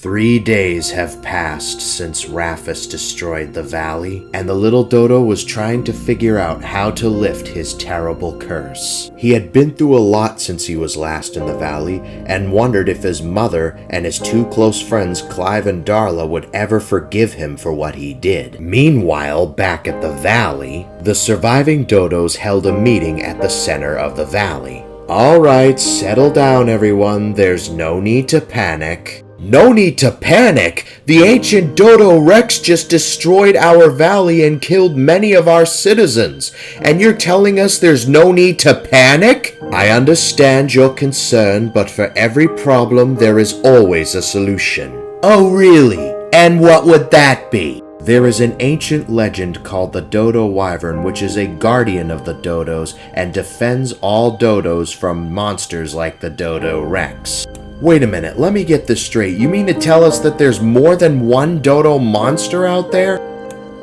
3 days have passed since Raphas destroyed the valley, and the little Dodo was trying to figure out how to lift his terrible curse. He had been through a lot since he was last in the valley, and wondered if his mother and his two close friends Clive and Darla would ever forgive him for what he did. Meanwhile, back at the valley, the surviving Dodos held a meeting at the center of the valley. "Alright, settle down everyone, there's no need to panic." "No need to panic! The ancient Dodo Rex just destroyed our valley and killed many of our citizens, and you're telling us there's no need to panic?" "I understand your concern, but for every problem there is always a solution." "Oh really? And what would that be?" "There is an ancient legend called the Dodo Wyvern, which is a guardian of the Dodos and defends all Dodos from monsters like the Dodo Rex." "Wait a minute, let me get this straight. You mean to tell us that there's more than one Dodo monster out there?"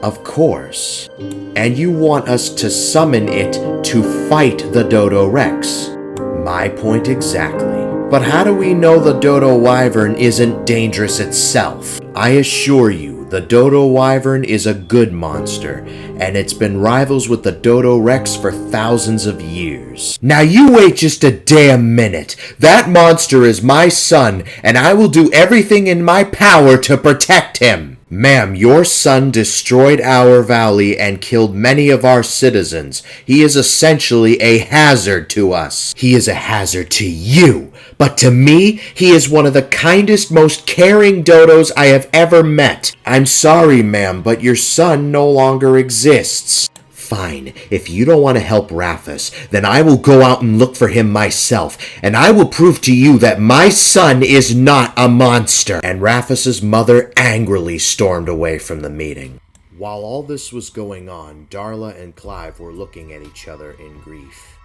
"Of course. And you want us to summon it to fight the Dodo Rex." "My point exactly. But how do we know the Dodo Wyvern isn't dangerous itself?" "I assure you, the Dodo Wyvern is a good monster, and it's been rivals with the Dodo Rex for thousands of years." "Now you wait just a damn minute. That monster is my son, and I will do everything in my power to protect him." "Ma'am, your son destroyed our valley and killed many of our citizens. He is essentially a hazard to us." "He is a hazard to you, but to me, he is one of the kindest, most caring Dodos I have ever met." "I'm sorry, ma'am, but your son no longer exists." "Fine, if you don't want to help Raphas, then I will go out and look for him myself, and I will prove to you that my son is not a monster." And Raphas's mother angrily stormed away from the meeting. While all this was going on, Darla and Clive were looking at each other in grief.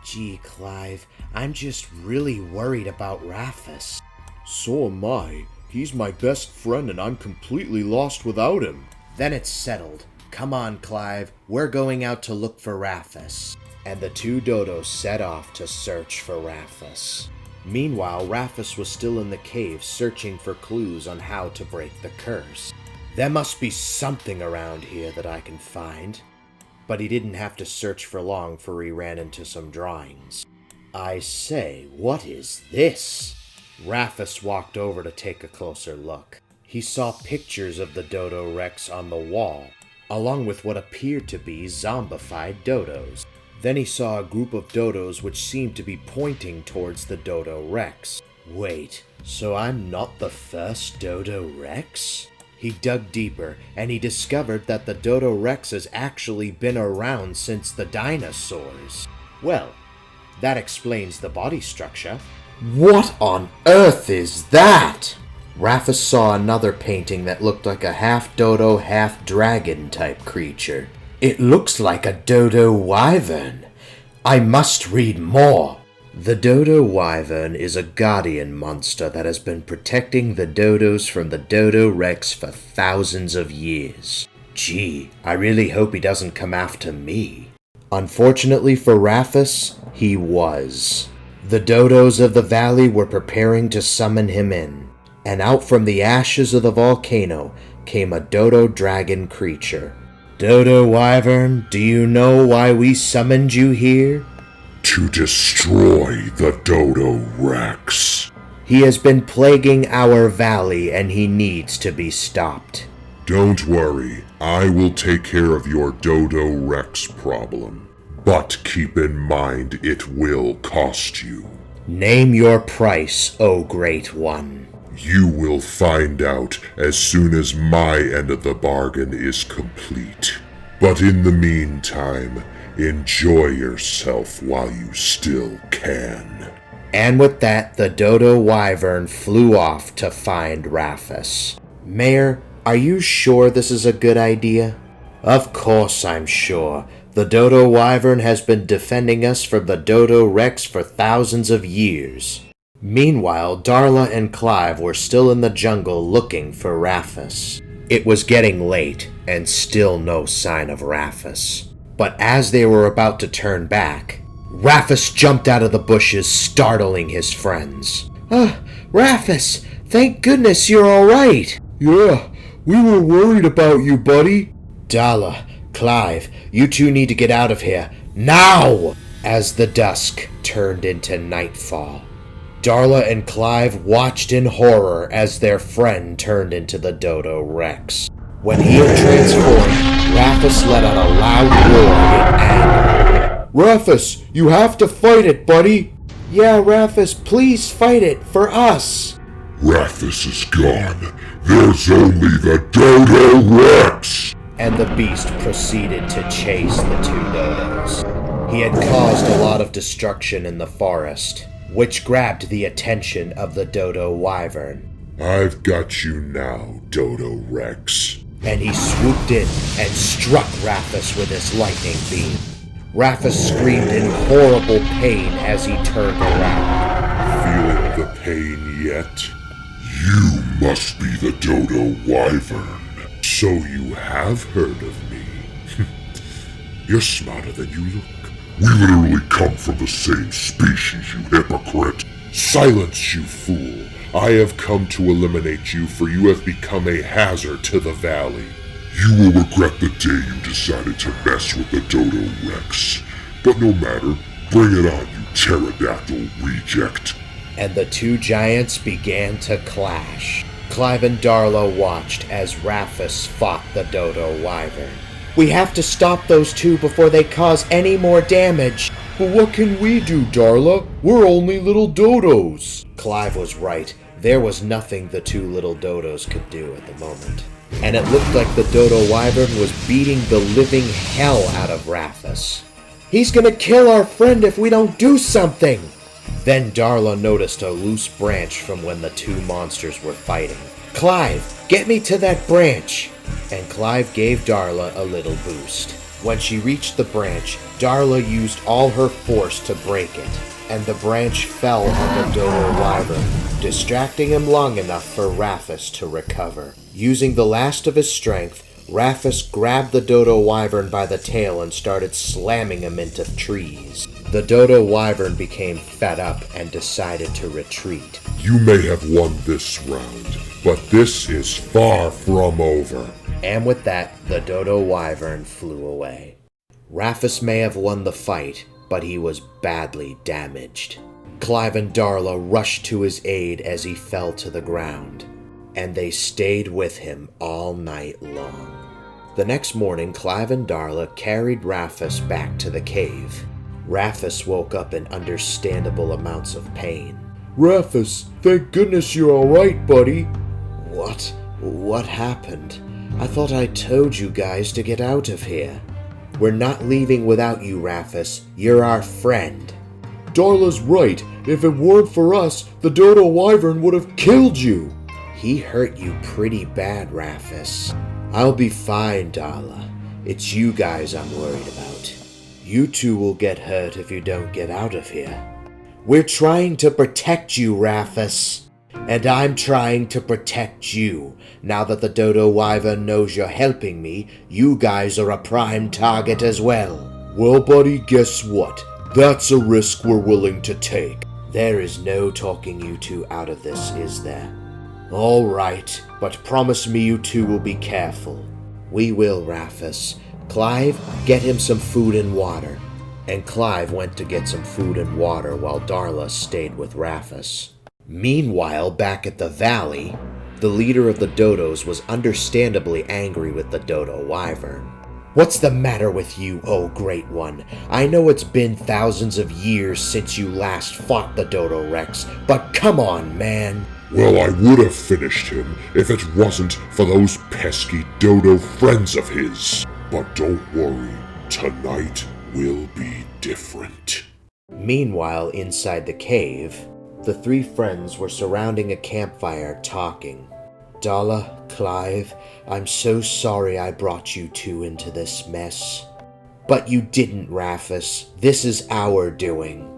"Gee, Clive, I'm just really worried about Raphas." "So am I. He's my best friend and I'm completely lost without him." "Then it's settled. Come on, Clive, we're going out to look for Raphas." And the two Dodos set off to search for Raphas. Meanwhile, Raphas was still in the cave searching for clues on how to break the curse. "There must be something around here that I can find." But he didn't have to search for long, for he ran into some drawings. "I say, what is this?" Raphas walked over to take a closer look. He saw pictures of the Dodo Rex on the wall, along with what appeared to be zombified Dodos. Then he saw a group of Dodos which seemed to be pointing towards the Dodo Rex. "Wait, so I'm not the first Dodo Rex?" He dug deeper, and he discovered that the Dodo Rex has actually been around since the dinosaurs. Well, that explains the body structure. "What on earth is that?" Raphas saw another painting that looked like a half-dodo, half-dragon type creature. "It looks like a Dodo Wyvern. I must read more." The Dodo Wyvern is a guardian monster that has been protecting the Dodos from the Dodo Rex for thousands of years. Gee, I really hope he doesn't come after me. Unfortunately for Raphas, he was. The Dodos of the valley were preparing to summon him in. And out from the ashes of the volcano came a Dodo dragon creature. "Dodo Wyvern, do you know why we summoned you here?" "To destroy the Dodo Rex." "He has been plaguing our valley and he needs to be stopped." "Don't worry, I will take care of your Dodo Rex problem. But keep in mind it will cost you." "Name your price, O Great One." "You will find out as soon as my end of the bargain is complete. But in the meantime, enjoy yourself while you still can." And with that, the Dodo Wyvern flew off to find Raphas. "Mayor, are you sure this is a good idea?" "Of course I'm sure. The Dodo Wyvern has been defending us from the Dodo Rex for thousands of years." Meanwhile, Darla and Clive were still in the jungle looking for Raphas. It was getting late, and still no sign of Raphas. But as they were about to turn back, Raphas jumped out of the bushes, startling his friends. "Raphas! Thank goodness you're alright. Yeah, we were worried about you, buddy. Darla, Clive, you two need to get out of here. Now! As the dusk turned into nightfall, Darla and Clive watched in horror as their friend turned into the Dodo Rex. When he had transformed, Raphas let out a loud roar in anger. Raphas, you have to fight it, buddy. Yeah, Raphas, please fight it for us. Raphas is gone. There's only the Dodo Rex! And the beast proceeded to chase the two Dodos. He had caused a lot of destruction in the forest, which grabbed the attention of the Dodo Wyvern. I've got you now, Dodo Rex. And he swooped in and struck Raphas with his lightning beam. Raphas screamed in horrible pain as he turned around. Feeling the pain yet? You must be the Dodo Wyvern. So you have heard of me. You're smarter than you look. We literally come from the same species, you hypocrite. Silence, you fool. I have come to eliminate you, for you have become a hazard to the valley. You will regret the day you decided to mess with the Dodo Rex. But no matter, bring it on, you pterodactyl reject. And the two giants began to clash. Clive and Darla watched as Raphas fought the Dodo Wyvern. We have to stop those two before they cause any more damage. But what can we do, Darla? We're only little dodos. Clive was right. There was nothing the two little Dodos could do at the moment. And it looked like the Dodo Wyvern was beating the living hell out of Raphas. He's gonna kill our friend if we don't do something! Then Darla noticed a loose branch from when the two monsters were fighting. Clive, get me to that branch! And Clive gave Darla a little boost. When she reached the branch, Darla used all her force to break it, and the branch fell on the Dodo Wyvern, distracting him long enough for Raphas to recover. Using the last of his strength, Raphas grabbed the Dodo Wyvern by the tail and started slamming him into trees. The Dodo Wyvern became fed up and decided to retreat. You may have won this round, but this is far from over. And with that, the Dodo Wyvern flew away. Raphas may have won the fight, but he was badly damaged. Clive and Darla rushed to his aid as he fell to the ground, and they stayed with him all night long. The next morning, Clive and Darla carried Raphas back to the cave. Raphas woke up in understandable amounts of pain. Raphas, thank goodness you're alright, buddy. What happened? I thought I told you guys to get out of here. We're not leaving without you, Raphas. You're our friend. Darla's right. If it weren't for us, the Dodo Wyvern would have killed you. He hurt you pretty bad, Raphas. I'll be fine, Darla. It's you guys I'm worried about. You two will get hurt if you don't get out of here. We're trying to protect you, Raphas. And I'm trying to protect you. Now that the Dodo Wyvern knows you're helping me, you guys are a prime target as well. Well, buddy, guess what? That's a risk we're willing to take. There is no talking you two out of this, is there? All right, but promise me you two will be careful. We will, Raphas. Clive, get him some food and water. And Clive went to get some food and water while Darla stayed with Raphas. Meanwhile, back at the valley, the leader of the Dodos was understandably angry with the Dodo Wyvern. What's the matter with you, oh great one? I know it's been thousands of years since you last fought the Dodo Rex, but come on, man. Well, I would have finished him if it wasn't for those pesky Dodo friends of his. But don't worry, tonight will be different. Meanwhile, inside the cave, the three friends were surrounding a campfire talking. Darla, Clive, I'm so sorry I brought you two into this mess. But you didn't, Raphas. This is our doing.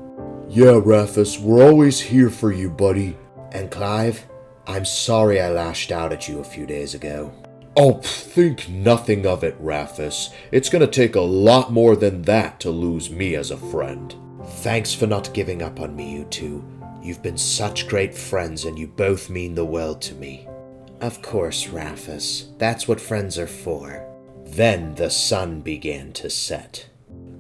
Yeah, Raphas, we're always here for you, buddy. And Clive, I'm sorry I lashed out at you a few days ago. Oh, think nothing of it, Raphas. It's gonna take a lot more than that to lose me as a friend. Thanks for not giving up on me, you two. You've been such great friends and you both mean the world to me. Of course, Raphas. That's what friends are for. Then the sun began to set.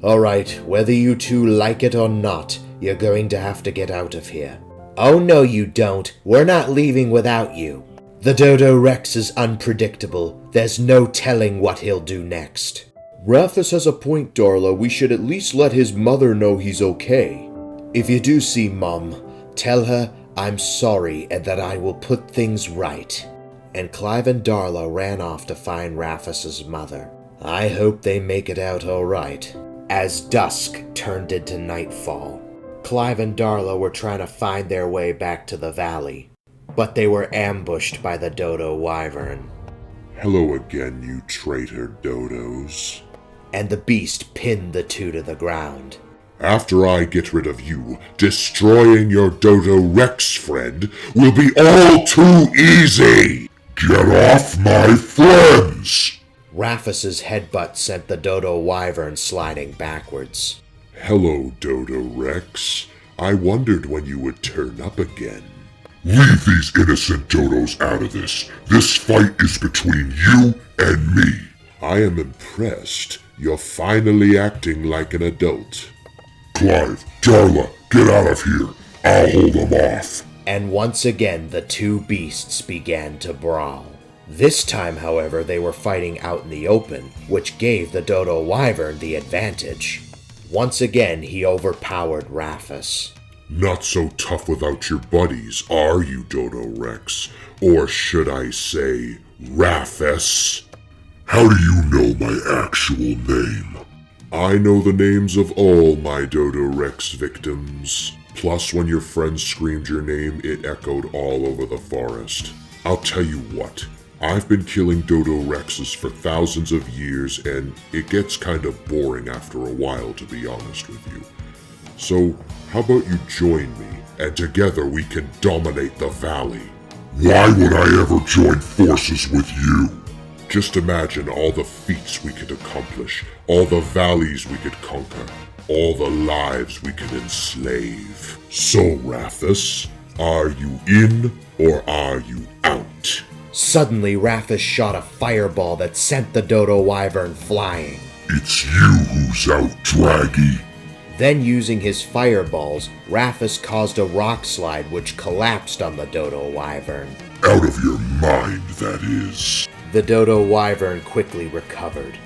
Alright, whether you two like it or not, you're going to have to get out of here. Oh no you don't. We're not leaving without you. The Dodo Rex is unpredictable. There's no telling what he'll do next. Raphas has a point, Darla. We should at least let his mother know he's okay. If you do see Mom, tell her I'm sorry and that I will put things right. And Clive and Darla ran off to find Raphas's mother. I hope they make it out all right. As dusk turned into nightfall, Clive and Darla were trying to find their way back to the valley, but they were ambushed by the Dodo Wyvern. Hello again, you traitor Dodos. And the beast pinned the two to the ground. After I get rid of you, destroying your Dodo Rex friend will be all too easy! Get off my friends! Raphas's headbutt sent the Dodo Wyvern sliding backwards. Hello, Dodo Rex. I wondered when you would turn up again. Leave these innocent dodos out of this. This fight is between you and me. I am impressed. You're finally acting like an adult. Clive, Darla, get out of here. I'll hold them off. And once again, the two beasts began to brawl. This time, however, they were fighting out in the open, which gave the Dodo Wyvern the advantage. Once again, he overpowered Raphas. Not so tough without your buddies, are you, Dodo Rex? Or should I say, Raphas? How do you know my actual name? I know the names of all my Dodo Rex victims. Plus, when your friend screamed your name, it echoed all over the forest. I'll tell you what, I've been killing Dodo Rexes for thousands of years, and it gets kind of boring after a while, to be honest with you. So, how about you join me, and together we can dominate the valley? Why would I ever join forces with you? Just imagine all the feats we could accomplish, all the valleys we could conquer, all the lives we could enslave. So, Raphas, are you in or are you out? Suddenly, Raphas shot a fireball that sent the Dodo Wyvern flying. It's you who's out, Draggy. Then, using his fireballs, Raphas caused a rock slide which collapsed on the Dodo Wyvern. Out of your mind, that is. The Dodo Wyvern quickly recovered.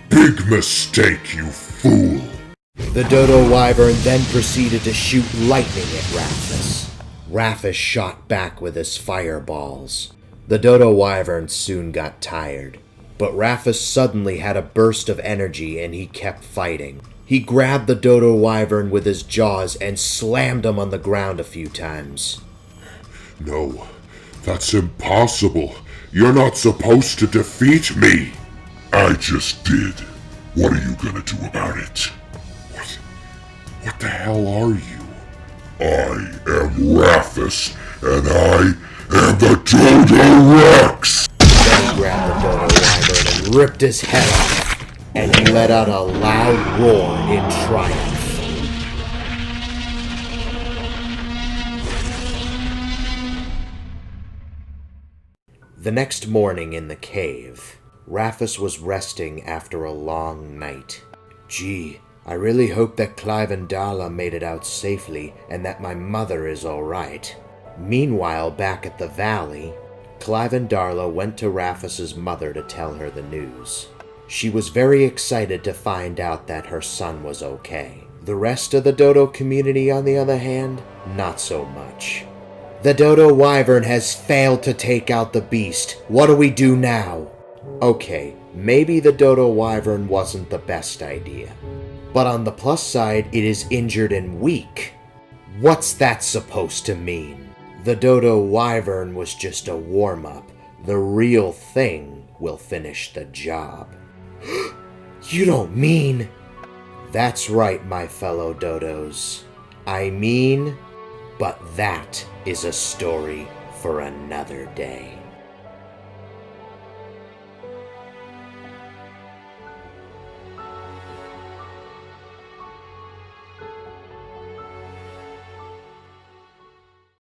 Big mistake, you fool! The Dodo Wyvern then proceeded to shoot lightning at Raphas. Raphas shot back with his fireballs. The Dodo Wyvern soon got tired, but Raphas suddenly had a burst of energy and he kept fighting. He grabbed the Dodo Wyvern with his jaws and slammed him on the ground a few times. No, that's impossible. You're not supposed to defeat me. I just did. What are you gonna do about it? What the hell are you? I am Raphas, and I am the Dodo Rex! Then he grabbed the Dodo Wyvern and ripped his head off, and he let out a loud roar in triumph. The next morning in the cave, Raphas was resting after a long night. Gee, I really hope that Clive and Darla made it out safely and that my mother is alright. Meanwhile, back at the valley, Clive and Darla went to Raphas's mother to tell her the news. She was very excited to find out that her son was okay. The rest of the Dodo community, on the other hand, not so much. The Dodo Wyvern has failed to take out the beast. What do we do now? Okay, maybe the Dodo Wyvern wasn't the best idea. But on the plus side, it is injured and weak. What's that supposed to mean? The Dodo Wyvern was just a warm-up. The real thing will finish the job. You don't mean... That's right, my fellow Dodos. I mean... But that is a story for another day.